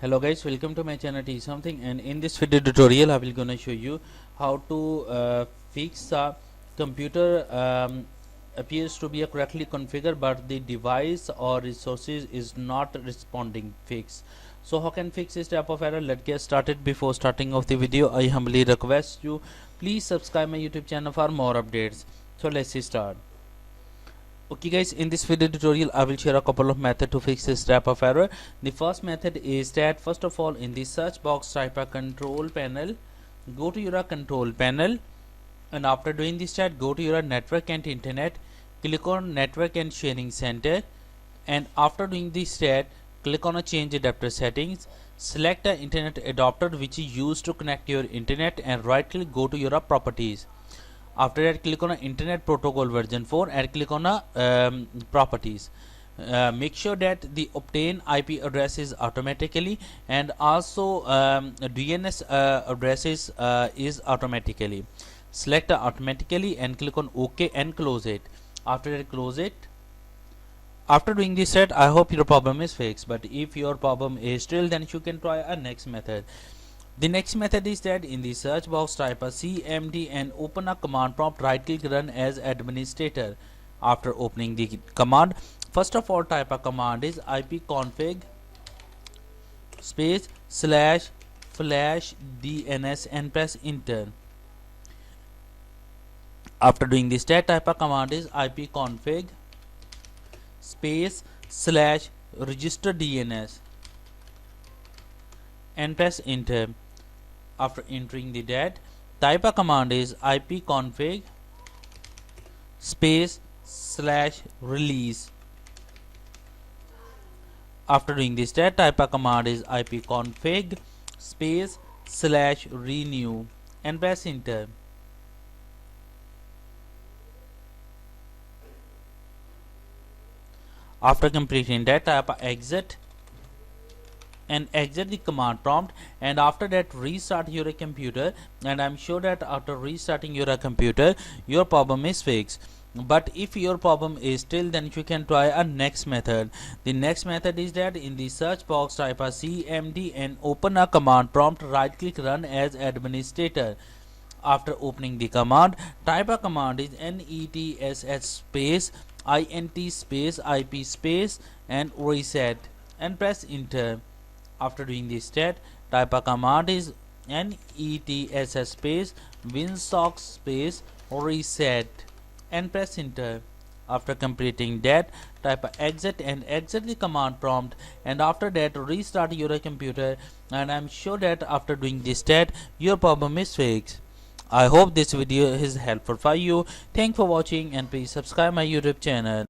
Hello guys, welcome to my channel T something, and in this video tutorial I will gonna show you how to fix a computer appears to be a correctly configured but the device or resources is not responding. Fix. So how can fix this type of error? Let's get started. Before starting of the video, I humbly request you please subscribe my YouTube channel for more updates. So let's start. Okay guys, in this video tutorial I will share a couple of methods to fix this type of error. The first method is that first of all, in the search box type a control panel, go to your control panel, and after doing this chat, go to your network and internet, click on network and sharing center, and after doing this chat, click on a change adapter settings, select the internet adapter which is used to connect your internet, and right click, go to your properties. After that, click on internet protocol version 4 and click on properties. Make sure that the obtain IP addresses automatically, and also DNS addresses is automatically. Select automatically and click on OK and close it. After that, close it. After doing this set, I hope your problem is fixed, but if your problem is still, then you can try a next method. The next method is that in the search box type a cmd and open a command prompt, right click, run as administrator. After opening the command, first of all type a command is ipconfig space /flash dns and press enter. After doing this type a command is ipconfig space /register dns and press enter. After entering the that, type a command is ipconfig space /release. After doing this that, type a command is ipconfig space /renew and press enter. After completing that, type a exit and exit the command prompt, and after that restart your computer, and I'm sure that after restarting your computer your problem is fixed. But if your problem is still, then you can try a next method. The next method is that in the search box type a cmd and open a command prompt, right click, run as administrator. After opening the command, type a command is netsh space int space ip space and reset and press enter. After doing this stat, type a command is netsh space winsock space reset and press enter. After completing that, type a exit and exit the command prompt, and after that restart your computer, and I'm sure that after doing this stat your problem is fixed. I hope this video is helpful for you. Thanks for watching, and please subscribe my YouTube channel.